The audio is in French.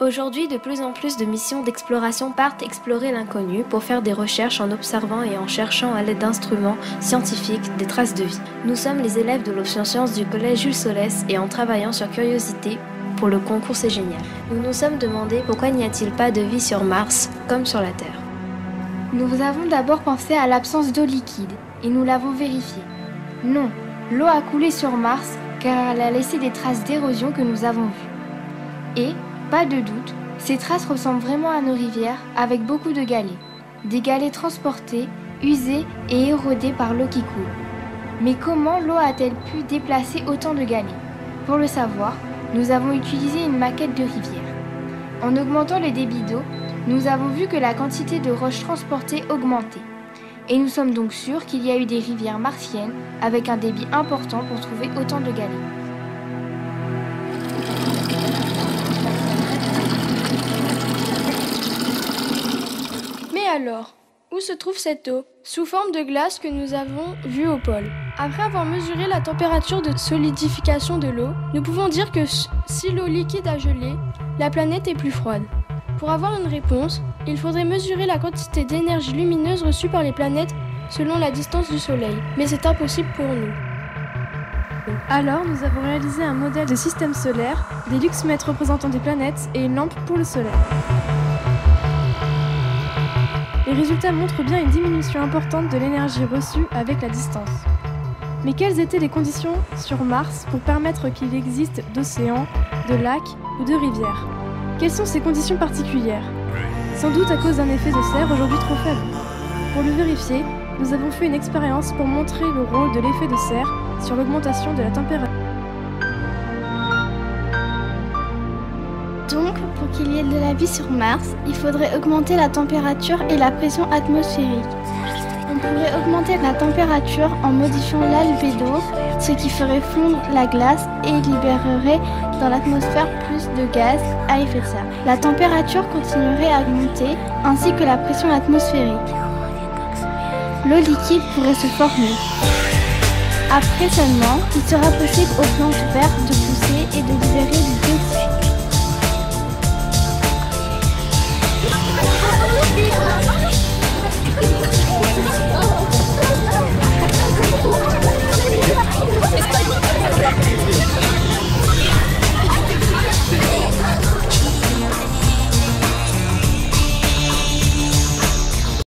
Aujourd'hui, de plus en plus de missions d'exploration partent explorer l'inconnu pour faire des recherches en observant et en cherchant à l'aide d'instruments scientifiques des traces de vie. Nous sommes les élèves de l'option sciences du collège Jules Solès et en travaillant sur Curiosité pour le concours C'est Génial, nous nous sommes demandé pourquoi n'y a-t-il pas de vie sur Mars comme sur la Terre. Nous avons d'abord pensé à l'absence d'eau liquide et nous l'avons vérifié. Non, l'eau a coulé sur Mars car elle a laissé des traces d'érosion que nous avons vues. Et, pas de doute, ces traces ressemblent vraiment à nos rivières avec beaucoup de galets. Des galets transportés, usés et érodés par l'eau qui coule. Mais comment l'eau a-t-elle pu déplacer autant de galets? Pour le savoir, nous avons utilisé une maquette de rivière. En augmentant le débit d'eau, nous avons vu que la quantité de roches transportées augmentait. Et nous sommes donc sûrs qu'il y a eu des rivières martiennes avec un débit important pour trouver autant de galets. Alors, où se trouve cette eau? Sous forme de glace que nous avons vue au pôle. Après avoir mesuré la température de solidification de l'eau, nous pouvons dire que si l'eau liquide a gelé, la planète est plus froide. Pour avoir une réponse, il faudrait mesurer la quantité d'énergie lumineuse reçue par les planètes selon la distance du Soleil, mais c'est impossible pour nous. Alors, nous avons réalisé un modèle de système solaire, des luxmètres représentant des planètes et une lampe pour le Soleil. Les résultats montrent bien une diminution importante de l'énergie reçue avec la distance. Mais quelles étaient les conditions sur Mars pour permettre qu'il existe d'océans, de lacs ou de rivières? Quelles sont ces conditions particulières? Sans doute à cause d'un effet de serre aujourd'hui trop faible. Pour le vérifier, nous avons fait une expérience pour montrer le rôle de l'effet de serre sur l'augmentation de la température. Donc, pour qu'il y ait de la vie sur Mars, il faudrait augmenter la température et la pression atmosphérique. On pourrait augmenter la température en modifiant l'albédo, ce qui ferait fondre la glace et libérerait dans l'atmosphère plus de gaz à effet de serre. La température continuerait à monter, ainsi que la pression atmosphérique. L'eau liquide pourrait se former. Après seulement, il sera possible aux plantes vertes de pousser et de libérer du